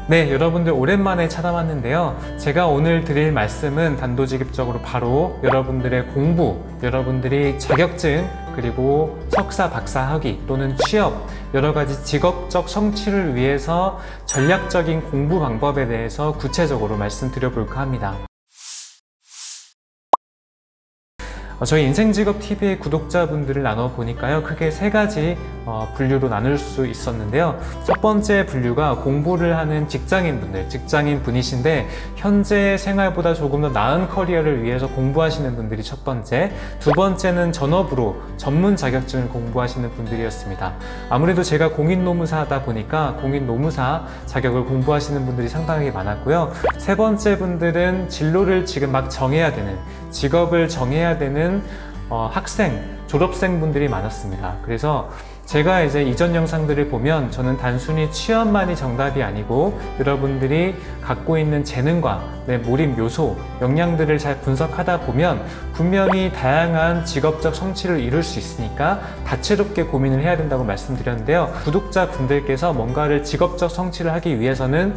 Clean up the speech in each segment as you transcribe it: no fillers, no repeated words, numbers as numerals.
네, 여러분들 오랜만에 찾아왔는데요. 제가 오늘 드릴 말씀은 단도직입적으로 바로 여러분들의 공부, 여러분들이 자격증, 그리고 석사, 박사 학위 또는 취업, 여러 가지 직업적 성취를 위해서 전략적인 공부 방법에 대해서 구체적으로 말씀드려볼까 합니다. 저희 인생직업TV의 구독자분들을 나눠보니까요, 크게 세 가지 분류로 나눌 수 있었는데요. 첫 번째 분류가 공부를 하는 직장인분이신데 현재 생활보다 조금 더 나은 커리어를 위해서 공부하시는 분들이 첫 번째, 두 번째는 전업으로 전문 자격증을 공부하시는 분들이었습니다. 아무래도 제가 공인노무사다 보니까 공인노무사 자격을 공부하시는 분들이 상당히 많았고요. 세 번째 분들은 진로를 지금 막 정해야 되는, 직업을 정해야 되는 학생, 졸업생분들이 많았습니다. 그래서 제가 이제 이전 영상들을 보면 저는 단순히 취업만이 정답이 아니고 여러분들이 갖고 있는 재능과 내 몰입 요소, 역량들을 잘 분석하다 보면 분명히 다양한 직업적 성취를 이룰 수 있으니까 다채롭게 고민을 해야 된다고 말씀드렸는데요. 구독자분들께서 뭔가를 직업적 성취를 하기 위해서는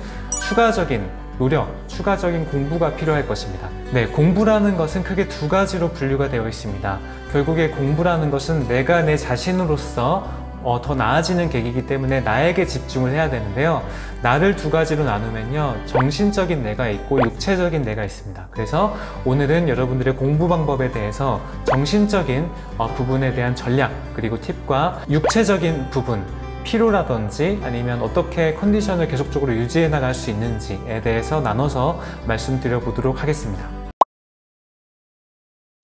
추가적인 노력, 추가적인 공부가 필요할 것입니다. 네, 공부라는 것은 크게 두 가지로 분류가 되어 있습니다. 결국에 공부라는 것은 내가 내 자신으로서 더 나아지는 계기이기 때문에 나에게 집중을 해야 되는데요. 나를 두 가지로 나누면요, 정신적인 내가 있고 육체적인 내가 있습니다. 그래서 오늘은 여러분들의 공부 방법에 대해서 정신적인 부분에 대한 전략, 그리고 팁과 육체적인 부분, 피로라든지 아니면 어떻게 컨디션을 계속적으로 유지해 나갈 수 있는지에 대해서 나눠서 말씀드려 보도록 하겠습니다.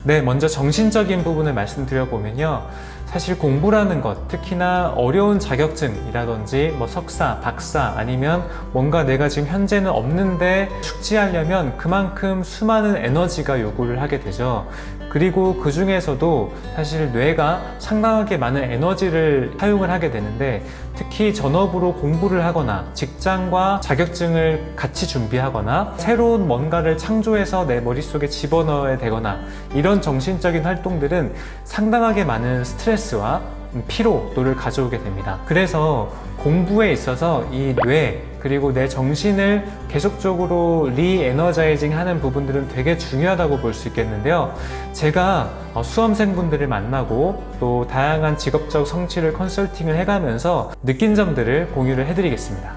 네, 먼저 정신적인 부분을 말씀드려 보면요, 사실 공부라는 것, 특히나 어려운 자격증이라든지 석사, 박사, 아니면 뭔가 내가 지금 현재는 없는데 숙지하려면 그만큼 수많은 에너지가 요구를 하게 되죠. 그리고 그 중에서도 사실 뇌가 상당하게 많은 에너지를 사용을 하게 되는데, 특히 전업으로 공부를 하거나 직장과 자격증을 같이 준비하거나 새로운 뭔가를 창조해서 내 머릿속에 집어넣어야 되거나 이런 정신적인 활동들은 상당하게 많은 스트레스와 피로도를 가져오게 됩니다. 그래서 공부에 있어서 이 뇌, 그리고 내 정신을 계속적으로 리에너자이징 하는 부분들은 되게 중요하다고 볼 수 있겠는데요. 제가 수험생분들을 만나고 또 다양한 직업적 성취를 컨설팅을 해가면서 느낀 점들을 공유를 해드리겠습니다.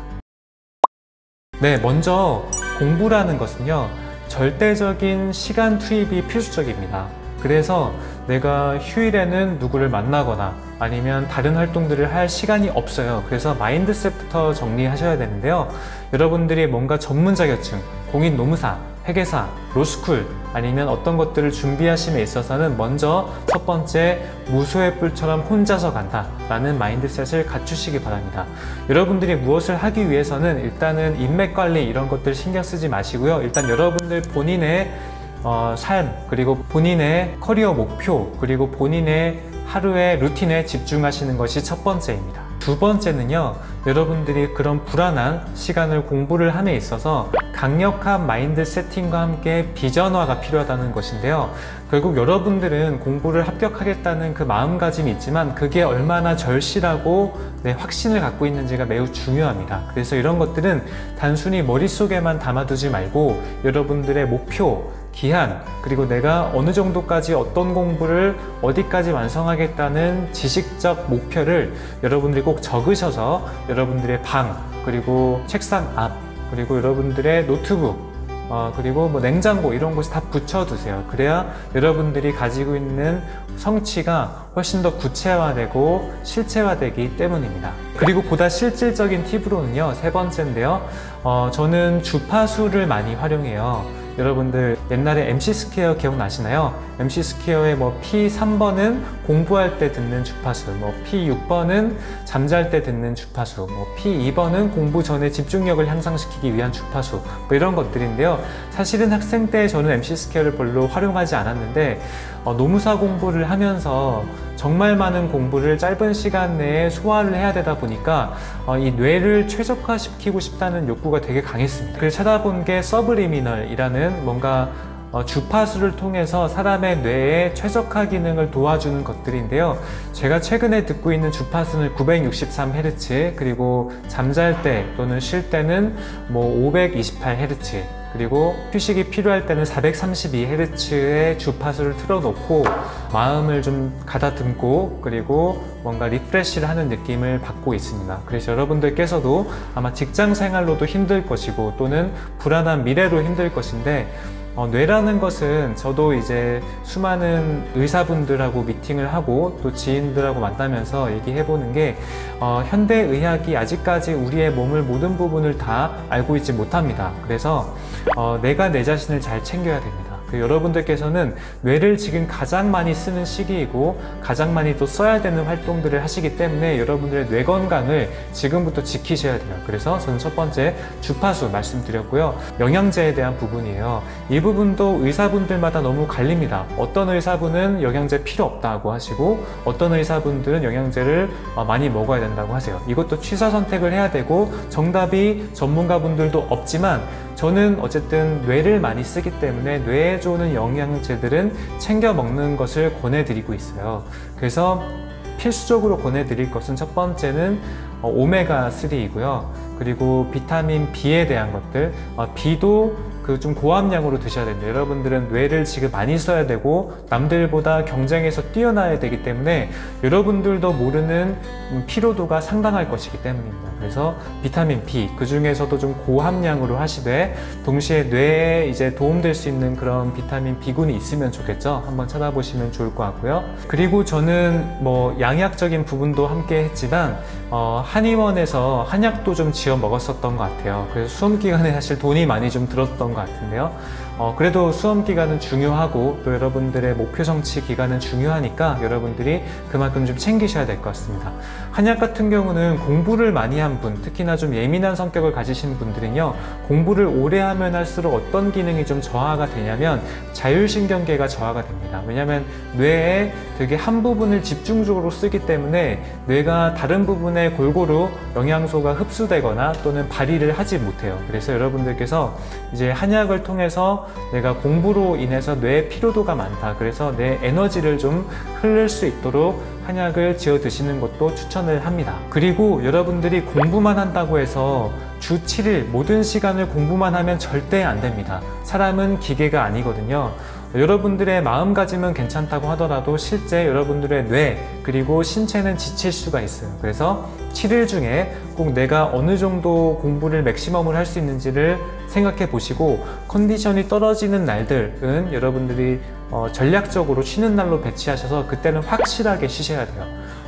네, 먼저 공부라는 것은요, 절대적인 시간 투입이 필수적입니다. 그래서 내가 휴일에는 누구를 만나거나 아니면 다른 활동들을 할 시간이 없어요. 그래서 마인드셋부터 정리하셔야 되는데요. 여러분들이 뭔가 전문 자격증, 공인노무사, 회계사, 로스쿨 아니면 어떤 것들을 준비하심에 있어서는 먼저 첫 번째, 무소의 뿔처럼 혼자서 간다 라는 마인드셋을 갖추시기 바랍니다. 여러분들이 무엇을 하기 위해서는 일단은 인맥 관리 이런 것들 신경 쓰지 마시고요. 일단 여러분들 본인의 삶, 그리고 본인의 커리어 목표, 그리고 본인의 하루의 루틴에 집중하시는 것이 첫 번째입니다. 두 번째는요, 여러분들이 그런 불안한 시간을 공부를 함에 있어서 강력한 마인드 세팅과 함께 비전화가 필요하다는 것인데요. 결국 여러분들은 공부를 합격하겠다는 그 마음가짐이 있지만 그게 얼마나 절실하고 확신을 갖고 있는지가 매우 중요합니다. 그래서 이런 것들은 단순히 머릿속에만 담아두지 말고 여러분들의 목표, 기한, 그리고 내가 어느 정도까지 어떤 공부를 어디까지 완성하겠다는 지식적 목표를 여러분들이 꼭 적으셔서 여러분들의 방, 그리고 책상 앞, 그리고 여러분들의 노트북, 그리고 냉장고 이런 곳에 다 붙여두세요. 그래야 여러분들이 가지고 있는 성취가 훨씬 더 구체화되고 실체화되기 때문입니다. 그리고 보다 실질적인 팁으로는요, 세 번째인데요, 저는 주파수를 많이 활용해요. 여러분들 옛날에 MC 스퀘어 기억나시나요? MC 스퀘어의 P3번은 공부할 때 듣는 주파수, P6번은 잠잘 때 듣는 주파수, P2번은 공부 전에 집중력을 향상시키기 위한 주파수, 이런 것들인데요. 사실은 학생 때 저는 MC 스퀘어를 별로 활용하지 않았는데 노무사 공부를 하면서 정말 많은 공부를 짧은 시간 내에 소화를 해야 되다 보니까 이 뇌를 최적화시키고 싶다는 욕구가 되게 강했습니다. 그래서 찾아본 게 서브리미널이라는 뭔가 주파수를 통해서 사람의 뇌의 최적화 기능을 도와주는 것들인데요. 제가 최근에 듣고 있는 주파수는 963Hz, 그리고 잠잘 때 또는 쉴 때는 528Hz, 그리고 휴식이 필요할 때는 432Hz의 주파수를 틀어놓고 마음을 좀 가다듬고 그리고 뭔가 리프레시를 하는 느낌을 받고 있습니다. 그래서 여러분들께서도 아마 직장 생활로도 힘들 것이고 또는 불안한 미래로 힘들 것인데, 뇌라는 것은 저도 이제 수많은 의사분들하고 미팅을 하고 또 지인들하고 만나면서 얘기해보는 게 현대의학이 아직까지 우리의 몸을 모든 부분을 다 알고 있지 못합니다. 그래서 내가 내 자신을 잘 챙겨야 됩니다. 여러분들께서는 뇌를 지금 가장 많이 쓰는 시기이고 가장 많이 또 써야 되는 활동들을 하시기 때문에 여러분들의 뇌 건강을 지금부터 지키셔야 돼요. 그래서 저는 첫 번째 주파수 말씀드렸고요. 영양제에 대한 부분이에요. 이 부분도 의사분들마다 너무 갈립니다. 어떤 의사분은 영양제 필요 없다고 하시고 어떤 의사분들은 영양제를 많이 먹어야 된다고 하세요. 이것도 취사 선택을 해야 되고 정답이 전문가분들도 없지만 저는 어쨌든 뇌를 많이 쓰기 때문에 뇌에 좋은 영양제들은 챙겨 먹는 것을 권해드리고 있어요. 그래서 필수적으로 권해드릴 것은 첫 번째는 오메가3이고요. 그리고 비타민 B에 대한 것들, B도 좀 고함량으로 드셔야 됩니다. 여러분들은 뇌를 지금 많이 써야 되고 남들보다 경쟁에서 뛰어나야 되기 때문에 여러분들도 모르는 피로도가 상당할 것이기 때문입니다. 그래서 비타민 B, 그 중에서도 좀 고함량으로 하시되 동시에 뇌에 이제 도움될 수 있는 그런 비타민 B군이 있으면 좋겠죠. 한번 찾아보시면 좋을 것 같고요. 그리고 저는 양약적인 부분도 함께 했지만 한의원에서 한약도 좀 지어 먹었었던 것 같아요. 그래서 수험 기간에 사실 돈이 많이 좀 들었던 것 같은데요. 그래도 수험 기간은 중요하고 또 여러분들의 목표 성취 기간은 중요하니까 여러분들이 그만큼 좀 챙기셔야 될 것 같습니다. 한약 같은 경우는 공부를 많이 한 분, 특히나 좀 예민한 성격을 가지신 분들은요, 공부를 오래 하면 할수록 어떤 기능이 좀 저하가 되냐면 자율신경계가 저하가 됩니다. 왜냐하면 뇌에 되게 한 부분을 집중적으로 쓰기 때문에 뇌가 다른 부분에 골고루 영양소가 흡수되거나 또는 발휘를 하지 못해요. 그래서 여러분들께서 이제 한약을 통해서 내가 공부로 인해서 뇌의 피로도가 많다, 그래서 내 에너지를 좀 흐를 수 있도록 한약을 지어 드시는 것도 추천을 합니다. 그리고 여러분들이 공부만 한다고 해서 주 7일 모든 시간을 공부만 하면 절대 안 됩니다. 사람은 기계가 아니거든요. 여러분들의 마음가짐은 괜찮다고 하더라도 실제 여러분들의 뇌 그리고 신체는 지칠 수가 있어요. 그래서 7일 중에 꼭 내가 어느 정도 공부를 맥시멈을 할 수 있는지를 생각해 보시고 컨디션이 떨어지는 날들은 여러분들이 전략적으로 쉬는 날로 배치하셔서 그때는 확실하게 쉬셔야 돼요.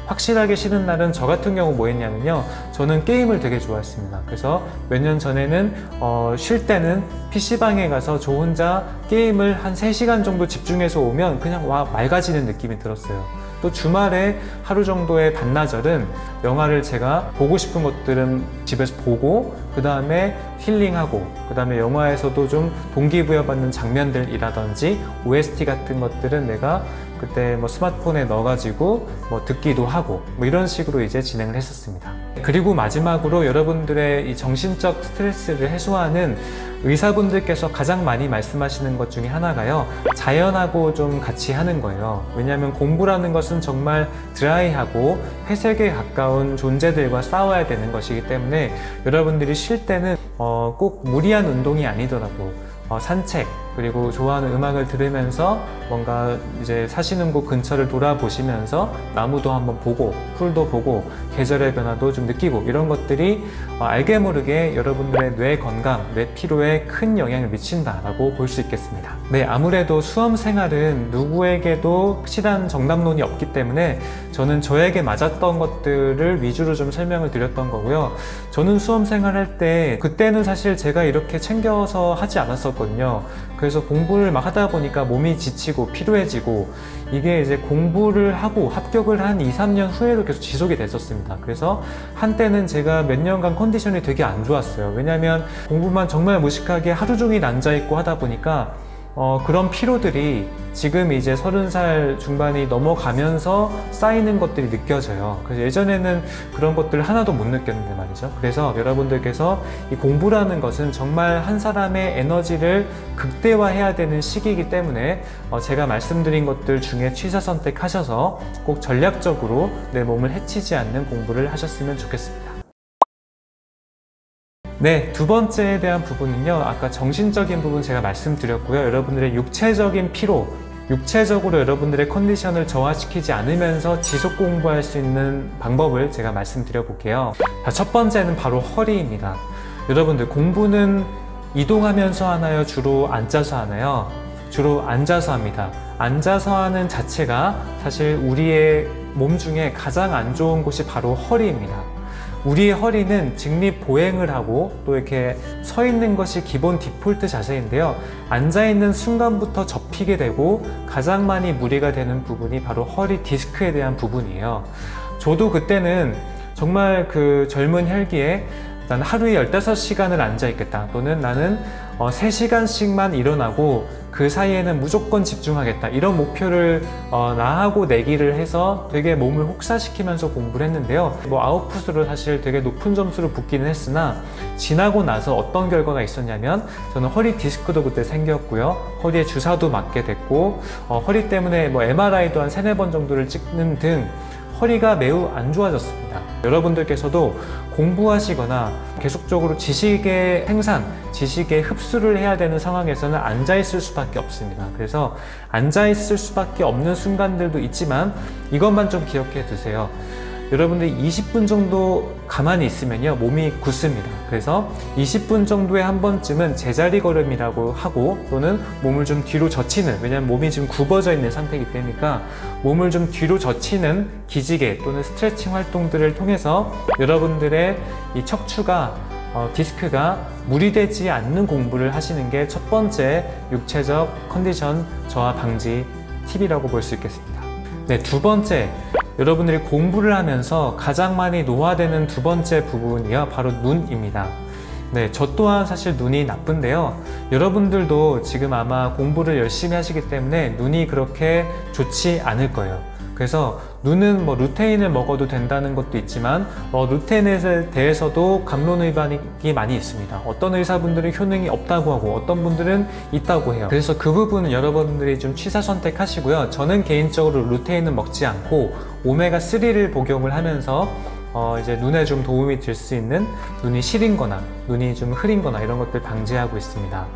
확실하게 쉬는 날은 저 같은 경우 뭐 했냐면요, 저는 게임을 되게 좋아했습니다. 그래서 몇 년 전에는 쉴 때는 PC방에 가서 저 혼자 게임을 한 3시간 정도 집중해서 오면 그냥 맑아지는 느낌이 들었어요. 또 주말에 하루 정도의 반나절은 영화를 제가 보고 싶은 것들은 집에서 보고 그 다음에 힐링하고 그 다음에 영화에서도 좀 동기부여받는 장면들이라든지 OST 같은 것들은 내가 그때 스마트폰에 넣어가지고 듣기도 하고 이런 식으로 이제 진행을 했었습니다. 그리고 마지막으로 여러분들의 이 정신적 스트레스를 해소하는 의사분들께서 가장 많이 말씀하시는 것 중에 하나가요, 자연하고 좀 같이 하는 거예요. 왜냐하면 공부라는 것은 정말 드라이하고 회색에 가까운 존재들과 싸워야 되는 것이기 때문에 여러분들이 쉴 때는 꼭 무리한 운동이 아니더라도 산책, 그리고 좋아하는 음악을 들으면서 뭔가 이제 사시는 곳 근처를 돌아보시면서 나무도 한번 보고 풀도 보고 계절의 변화도 좀 느끼고 이런 것들이 알게 모르게 여러분들의 뇌 건강, 뇌 피로에 큰 영향을 미친다라고 볼 수 있겠습니다. 네, 아무래도 수험 생활은 누구에게도 확실한 정답론이 없기 때문에 저는 저에게 맞았던 것들을 위주로 좀 설명을 드렸던 거고요. 저는 수험 생활할 때 그때는 사실 제가 이렇게 챙겨서 하지 않았었거든요. 그래서 공부를 막 하다 보니까 몸이 지치고 피로해지고 이게 이제 공부를 하고 합격을 한 2-3년 후에도 계속 지속이 됐었습니다. 그래서 한때는 제가 몇 년간 컨디션이 되게 안 좋았어요. 왜냐하면 공부만 정말 무식하게 하루 종일 앉아있고 하다 보니까 그런 피로들이 지금 이제 30살 중반이 넘어가면서 쌓이는 것들이 느껴져요. 그래서 예전에는 그런 것들을 하나도 못 느꼈는데 말이죠. 그래서 여러분들께서 이 공부라는 것은 정말 한 사람의 에너지를 극대화해야 되는 시기이기 때문에 제가 말씀드린 것들 중에 취사 선택하셔서 꼭 전략적으로 내 몸을 해치지 않는 공부를 하셨으면 좋겠습니다. 네, 두 번째에 대한 부분은요, 아까 정신적인 부분 제가 말씀드렸고요. 여러분들의 육체적인 피로, 육체적으로 여러분들의 컨디션을 저하시키지 않으면서 지속 공부할 수 있는 방법을 제가 말씀드려 볼게요. 자, 첫 번째는 바로 허리입니다. 여러분들 공부는 이동하면서 하나요? 주로 앉아서 하나요? 주로 앉아서 합니다. 앉아서 하는 자체가 사실 우리의 몸 중에 가장 안 좋은 곳이 바로 허리입니다. 우리의 허리는 직립보행을 하고 또 이렇게 서 있는 것이 기본 디폴트 자세인데요. 앉아있는 순간부터 접히게 되고 가장 많이 무리가 되는 부분이 바로 허리 디스크에 대한 부분이에요. 저도 그때는 정말 그 젊은 혈기에 나는 하루에 15시간을 앉아있겠다, 또는 나는 3시간씩만 일어나고 그 사이에는 무조건 집중하겠다, 이런 목표를 나하고 내기를 해서 되게 몸을 혹사시키면서 공부를 했는데요. 아웃풋으로 사실 되게 높은 점수를 붙기는 했으나 지나고 나서 어떤 결과가 있었냐면 저는 허리 디스크도 그때 생겼고요, 허리에 주사도 맞게 됐고, 허리 때문에 MRI도 한 3-4번 정도를 찍는 등 허리가 매우 안 좋아졌습니다. 여러분들께서도 공부하시거나 계속적으로 지식의 생산, 지식의 흡수를 해야 되는 상황에서는 앉아있을 수밖에 없습니다. 그래서 앉아있을 수밖에 없는 순간들도 있지만 이것만 좀 기억해 두세요. 여러분들이 20분 정도 가만히 있으면요, 몸이 굳습니다. 그래서 20분 정도에 한 번쯤은 제자리 걸음이라고 하고, 또는 몸을 좀 뒤로 젖히는, 왜냐하면 몸이 지금 굽어져 있는 상태이기 때문이니까 몸을 좀 뒤로 젖히는 기지개 또는 스트레칭 활동들을 통해서 여러분들의 이 척추가 디스크가 무리되지 않는 공부를 하시는 게 첫 번째 육체적 컨디션 저하 방지 팁이라고 볼 수 있겠습니다. 네, 두 번째, 여러분들이 공부를 하면서 가장 많이 노화되는 두 번째 부분이요, 바로 눈입니다. 네, 저 또한 사실 눈이 나쁜데요. 여러분들도 지금 아마 공부를 열심히 하시기 때문에 눈이 그렇게 좋지 않을 거예요. 그래서 눈은 루테인을 먹어도 된다는 것도 있지만 루테인에 대해서도 갑론 위반이 많이 있습니다. 어떤 의사분들은 효능이 없다고 하고 어떤 분들은 있다고 해요. 그래서 그 부분은 여러분들이 좀 취사 선택하시고요. 저는 개인적으로 루테인은 먹지 않고 오메가3를 복용을 하면서 이제 눈에 좀 도움이 될 수 있는, 눈이 시린 거나 눈이 좀 흐린 거나 이런 것들 방지하고 있습니다.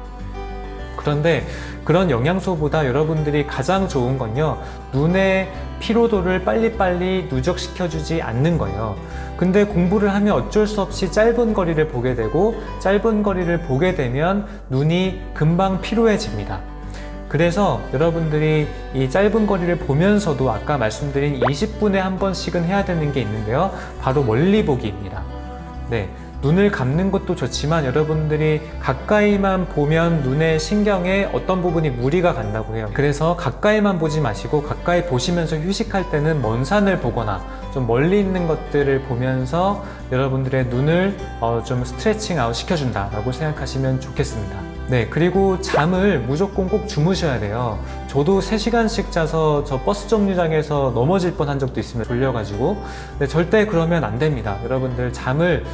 그런데 그런 영양소보다 여러분들이 가장 좋은 건요, 눈의 피로도를 빨리빨리 누적시켜주지 않는 거예요. 근데 공부를 하면 어쩔 수 없이 짧은 거리를 보게 되고, 짧은 거리를 보게 되면 눈이 금방 피로해집니다. 그래서 여러분들이 이 짧은 거리를 보면서도 아까 말씀드린 20분에 한 번씩은 해야 되는 게 있는데요, 바로 멀리 보기입니다. 네, 눈을 감는 것도 좋지만 여러분들이 가까이만 보면 눈의 신경에 어떤 부분이 무리가 간다고 해요. 그래서 가까이만 보지 마시고 가까이 보시면서 휴식할 때는 먼 산을 보거나 좀 멀리 있는 것들을 보면서 여러분들의 눈을 좀 스트레칭 아웃 시켜준다 라고 생각하시면 좋겠습니다. 네, 그리고 잠을 무조건 꼭 주무셔야 돼요. 저도 3시간씩 자서 저 버스 정류장에서 넘어질 뻔한 적도 있습니다. 졸려가지고. 근데 절대 그러면 안 됩니다. 여러분들 잠을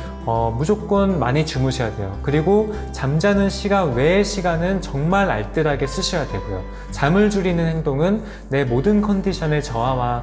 무조건 많이 주무셔야 돼요. 그리고 잠자는 시간 외의 시간은 정말 알뜰하게 쓰셔야 되고요. 잠을 줄이는 행동은 내 모든 컨디션의 저하와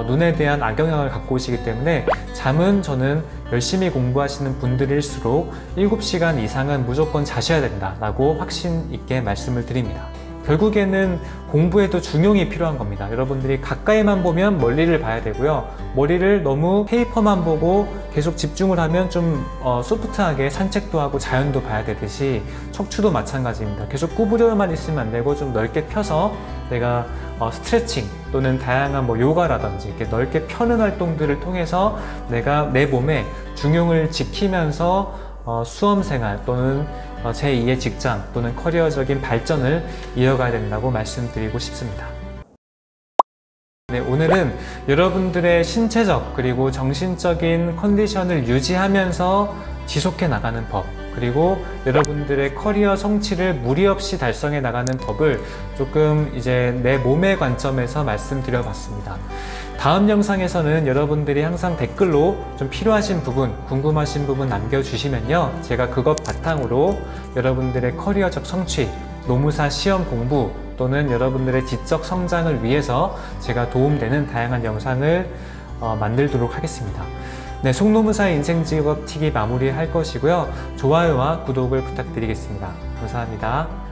눈에 대한 악영향을 갖고 오시기 때문에 잠은 저는 열심히 공부하시는 분들일수록 7시간 이상은 무조건 자셔야 된다라고 확신 있게 말씀을 드립니다. 결국에는 공부에도 중용이 필요한 겁니다. 여러분들이 가까이만 보면 멀리를 봐야 되고요. 머리를 너무 페이퍼만 보고 계속 집중을 하면 좀 소프트하게 산책도 하고 자연도 봐야 되듯이 척추도 마찬가지입니다. 계속 구부려만 있으면 안 되고 좀 넓게 펴서 내가 스트레칭 또는 다양한 요가라든지 이렇게 넓게 펴는 활동들을 통해서 내가 내 몸에 중용을 지키면서 수험생활 또는 제2의 직장 또는 커리어적인 발전을 이어가야 된다고 말씀드리고 싶습니다. 네, 오늘은 여러분들의 신체적 그리고 정신적인 컨디션을 유지하면서 지속해 나가는 법, 그리고 여러분들의 커리어 성취를 무리 없이 달성해 나가는 법을 조금 이제 내 몸의 관점에서 말씀드려 봤습니다. 다음 영상에서는 여러분들이 항상 댓글로 좀 필요하신 부분, 궁금하신 부분 남겨주시면요, 제가 그것 바탕으로 여러분들의 커리어적 성취, 노무사 시험 공부 또는 여러분들의 지적 성장을 위해서 제가 도움되는 다양한 영상을 만들도록 하겠습니다. 네, 송노무사의 인생직업 튀기 마무리할 것이고요. 좋아요와 구독을 부탁드리겠습니다. 감사합니다.